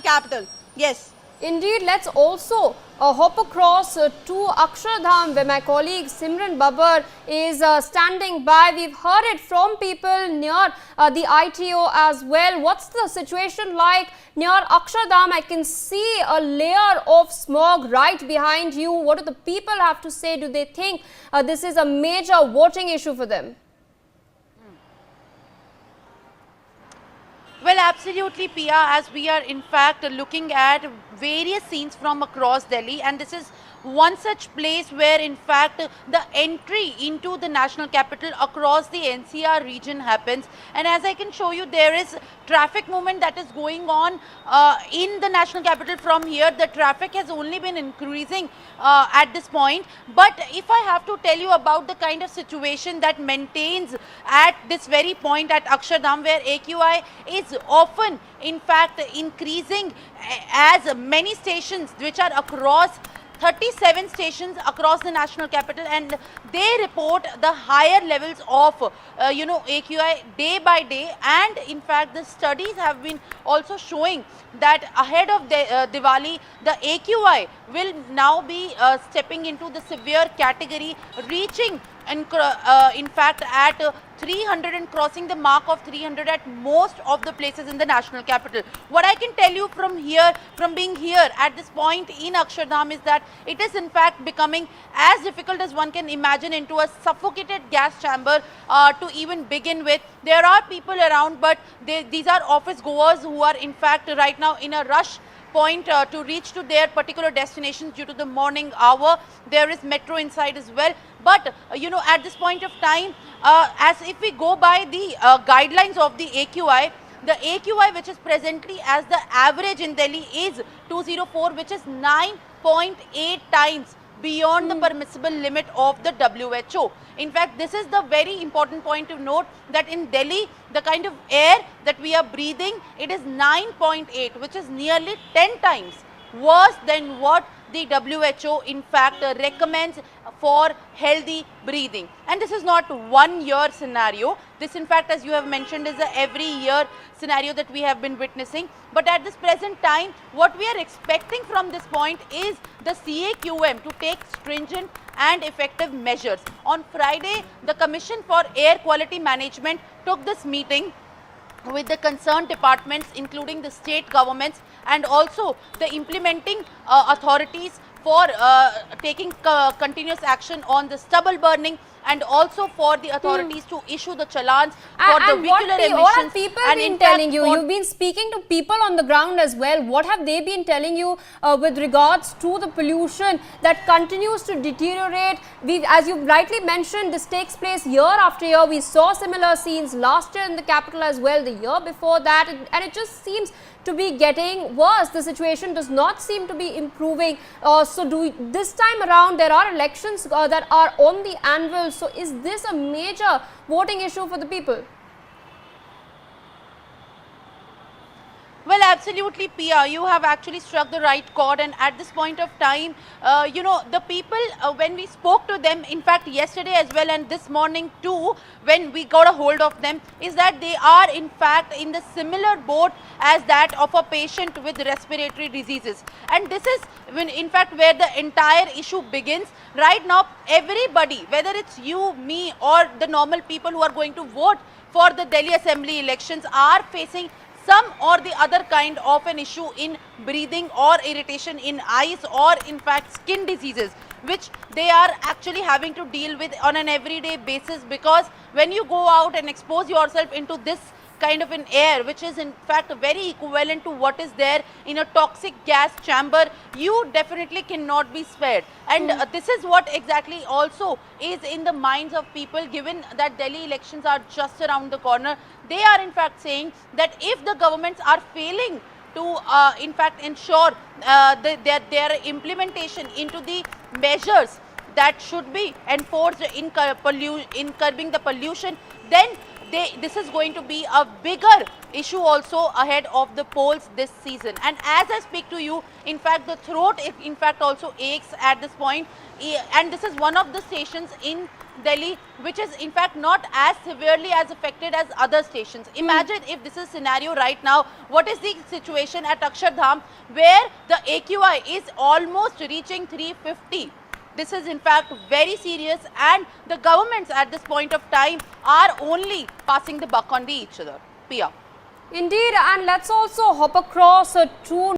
capital. Yes. Indeed, let's also hop across to Akshardham, where my colleague Simran Babbar is standing by. We've heard it from people near the ITO as well. What's the situation like near Akshardham? I can see a layer of smog right behind you. What do the people have to say? Do they think this is a major voting issue for them? Well, absolutely, Pia, as we are in fact looking at various scenes from across Delhi, and this is one such place where in fact the entry into the national capital across the NCR region happens. And as I can show you, there is traffic movement that is going on in the national capital from here. The traffic has only been increasing at this point. But if I have to tell you about the kind of situation that maintains at this very point at Akshardham, where AQI is often in fact increasing, as many stations which are across 37 stations across the national capital, and they report the higher levels of AQI day by day. And in fact the studies have been also showing that ahead of Diwali, the AQI will now be stepping into the severe category, reaching in fact at 300 and crossing the mark of 300 at most of the places in the national capital. What I can tell you from here, from being here at this point in Akshardham, is that it is in fact becoming as difficult as one can imagine, into a suffocated gas chamber to even begin with. There are people around, but these are office goers who are in fact right now in a rush point to reach to their particular destinations due to the morning hour. There is metro inside as well. But at this point of time, as if we go by the guidelines of the AQI which is presently as the average in Delhi is 204, which is 9.8 times beyond the permissible limit of the WHO. In fact, this is the very important point to note, that in Delhi, the kind of air that we are breathing, it is 9.8, which is nearly 10 times worse than what the WHO in fact recommends for healthy breathing. And this is not 1 year scenario. This in fact, as you have mentioned, is a every year scenario that we have been witnessing. But at this present time, what we are expecting from this point is the CAQM to take stringent and effective measures. On Friday, the Commission for Air Quality Management took this meeting with the concerned departments, including the state governments and also the implementing authorities, for taking continuous action on the stubble burning, and also for the authorities to issue the challans for the vehicular emissions. What have people been telling you? You've been speaking to people on the ground as well. What have they been telling you with regards to the pollution that continues to deteriorate? As you rightly mentioned, this takes place year after year. We saw similar scenes last year in the capital as well, the year before that, and it just seems to be getting worse. The situation does not seem to be improving. This time around, there are elections that are on the anvil. So is this a major voting issue for the people? Well, absolutely, Pia. You have actually struck the right chord, and at this point of time, the people, when we spoke to them, in fact, yesterday as well and this morning too, when we got a hold of them, is that they are in fact in the similar boat as that of a patient with respiratory diseases. And this is when in fact where the entire issue begins. Right now, everybody, whether it's you, me, or the normal people who are going to vote for the Delhi Assembly elections, are facing some or the other kind of an issue in breathing or irritation in eyes, or in fact skin diseases, which they are actually having to deal with on an everyday basis. Because when you go out and expose yourself into this kind of an air, which is in fact very equivalent to what is there in a toxic gas chamber, you definitely cannot be spared. And this is what exactly also is in the minds of people, given that Delhi elections are just around the corner. They are in fact saying that if the governments are failing to in fact ensure their implementation into the measures that should be enforced in curbing the pollution, then this is going to be a bigger issue also ahead of the polls this season. And as I speak to you, in fact, the throat in fact also aches at this point. And this is one of the stations in Delhi which is in fact not as severely as affected as other stations. Imagine if this is scenario right now, what is the situation at Akshardham where the AQI is almost reaching 350. This is in fact very serious, and the governments at this point of time are only passing the buck on each other. Pia. Indeed, and let's also hop across to